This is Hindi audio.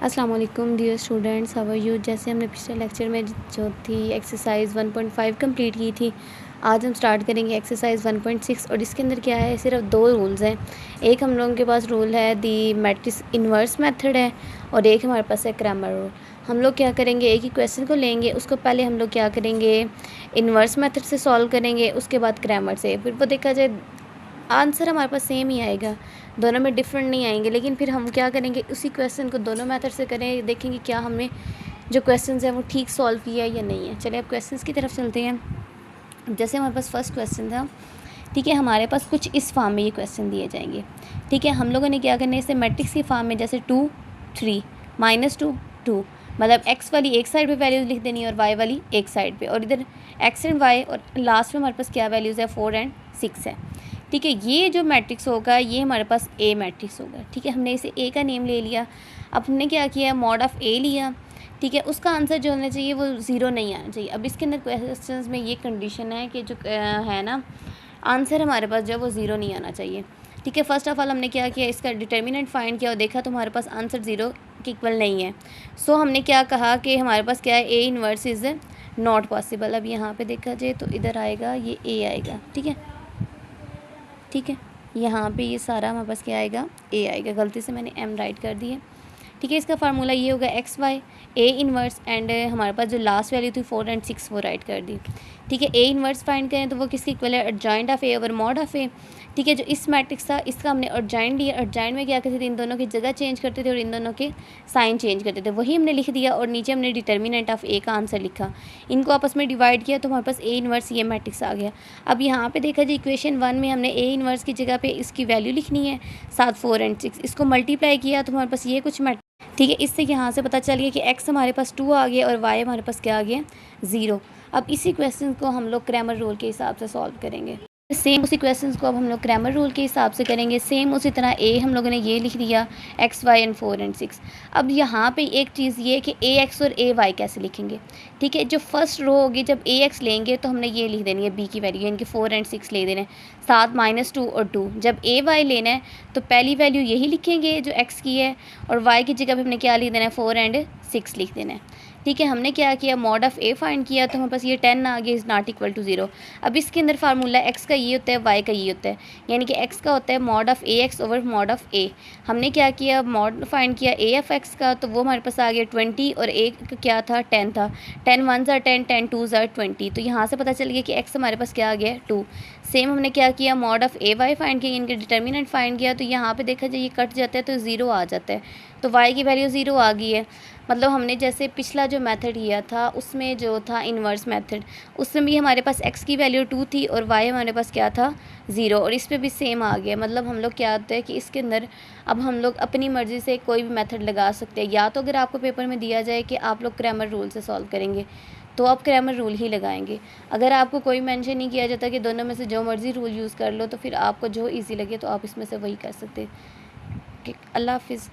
अस्सलाम वालेकुम dear students, how are you. जैसे हमने पिछले लेक्चर में जो थी एक्सरसाइज 1.5 कंप्लीट की थी, आज हम स्टार्ट करेंगे एक्सरसाइज 1.6। और इसके अंदर क्या है, सिर्फ दो रूल्स हैं। एक हम लोगों के पास रूल है दी मैट्रिक्स इन्वर्स मेथड है, और एक हमारे पास है क्रैमर रूल। हम लोग क्या करेंगे, एक ही क्वेश्चन को लेंगे, उसको पहले हम लोग क्या करेंगे, इन्वर्स मेथड से सॉल्व करेंगे, उसके बाद क्रैमर से। फिर वो देखा जाए आंसर हमारे पास सेम ही आएगा, दोनों में डिफरेंट नहीं आएंगे। लेकिन फिर हम क्या करेंगे, उसी क्वेश्चन को दोनों मेथड से करें, देखेंगे क्या हमने जो क्वेश्चन है वो ठीक सॉल्व किया है या नहीं है। चलिए अब क्वेश्चन की तरफ चलते हैं। जैसे हमारे पास फर्स्ट क्वेश्चन था, ठीक है, हमारे पास कुछ इस फॉर्म में ये क्वेश्चन दिए जाएंगे। ठीक है, हम लोगों ने क्या करना है, इसे मैट्रिक्स की फॉर्म में, जैसे 2 3 -2 2, मतलब एक्स वाली एक साइड पे वैल्यूज़ लिख देनी है और वाई वाली एक साइड पे, और इधर एक्स एंड वाई, और लास्ट में हमारे पास क्या वैल्यूज़ है, 4 और 6 है। ठीक है, ये जो मैट्रिक्स होगा ये हमारे पास ए मैट्रिक्स होगा। ठीक है, हमने इसे ए का नेम ले लिया। अब हमने क्या किया, मॉड ऑफ़ ए लिया। ठीक है, उसका आंसर जो होना चाहिए वो ज़ीरो नहीं आना चाहिए। अब इसके अंदर क्वेश्चंस में ये कंडीशन है कि जो है ना, आंसर हमारे पास जो है वो ज़ीरो नहीं आना चाहिए। ठीक है, फर्स्ट ऑफ ऑल हमने क्या किया, इसका डिटर्मिनेंट फाइंड किया और देखा तो हमारे पास आंसर ज़ीरो के इक्वल नहीं है। सो हमने क्या कहा कि हमारे पास क्या है, A inverse is not possible. अब यहाँ पे देखा जाए तो इधर आएगा, ये ए आएगा। ठीक है, ठीक है, यहाँ पे ये सारा हमारे पास क्या आएगा, ए आएगा। गलती से मैंने एम राइट कर दी है। ठीक है, इसका फार्मूला ये होगा X Y A inverse, and हमारे पास जो लास्ट वैल्यू थी 4 और 6 वो राइट कर दी। ठीक है, ए इन्वर्स फाइंड करें तो वो किसकी इक्वल है, adjoint of A over mod of A. ठीक है, जो इस मैट्रिक्स था इसका हमने एडजॉइंट लिया। एडजॉइंट में क्या करते थे, इन दोनों की जगह चेंज करते थे और इन दोनों के साइन चेंज करते थे, वही हमने लिख दिया। और नीचे हमने डिटर्मिनेंट ऑफ ए का आंसर लिखा, इनको आपस में डिवाइड किया तो हमारे पास ए इन्वर्स ये मैट्रिक्स आ गया। अब यहाँ पे देखा जाए इक्वेशन 1 में हमने ए इन्वर्स की जगह पे इसकी वैल्यू लिखनी है, साथ 4 और 6, इसको मल्टीप्लाई किया तो हमारे पास ये कुछ ठीक है, इससे यहाँ से पता चल गया कि x हमारे पास 2 आ गया और y हमारे पास क्या आ गया, 0। अब इसी क्वेश्चन को हम लोग क्रैमर रूल के हिसाब से सॉल्व करेंगे। सेम उसी क्वेश्चंस को अब हम लोग क्रैमर रूल के हिसाब से करेंगे। सेम उसी तरह ए हम लोगों ने ये लिख दिया, एक्स वाई एंड 4 और 6। अब यहाँ पे एक चीज़ ये कि ए एक्स और ए वाई कैसे लिखेंगे। ठीक है, जो फर्स्ट रो होगी, जब ए एक्स लेंगे तो हमने ये लिख देनी है बी की वैल्यू, यानी कि 4 और 6 ले देने, साथ -2 और 2। जब ए वाई लेना है तो पहली वैल्यू यही लिखेंगे जो एक्स की है, और वाई की जगह पर हमने क्या लिख देना है, 4 और 6 लिख देना है। ठीक है, हमने क्या किया, मॉड ऑफ़ ए फाइंड किया तो हमारे पास ये 10 आ गया, इज़ नॉट इक्वल टू 0। अब इसके अंदर फार्मूला एक्स का ये होता है, वाई का ये होता है, यानी कि एक्स का होता है mod of A x over mod of ए। हमने क्या किया, मॉड फाइंड किया ए एफ एक्स का, तो वो हमारे पास आ गया 20, और ए का क्या था, 10 था। 10 1 ज़ा 10, 10 2 ज़ा 20, तो यहाँ से पता चल गया कि एक्स हमारे पास क्या आ गया, 2। सेम हमने क्या किया, mod of A Y find किया, इनके डिटर्मिनेंट फाइंड किया, तो यहाँ पे देखा जाए ये कट जाता है तो 0 आ जाता है, तो वाई की वैल्यू 0 आ गई है। मतलब हमने जैसे पिछला जो मेथड किया था उसमें जो था इन्वर्स मेथड, उसमें भी हमारे पास x की वैल्यू 2 थी और y हमारे पास क्या था, 0, और इस पे भी सेम आ गया। मतलब हम लोग क्या होता है कि इसके अंदर अब हम लोग अपनी मर्ज़ी से कोई भी मेथड लगा सकते हैं। या तो अगर आपको पेपर में दिया जाए कि आप लोग क्रैमर रूल से सॉल्व करेंगे तो आप क्रैमर रूल ही लगाएंगे। अगर आपको कोई मेंशन नहीं किया जाता कि दोनों में से जो मर्ज़ी रूल यूज़ कर लो, तो फिर आपको जो ईजी लगे तो आप इसमें से वही कर सकते हैं। अल्लाह हाफिज़।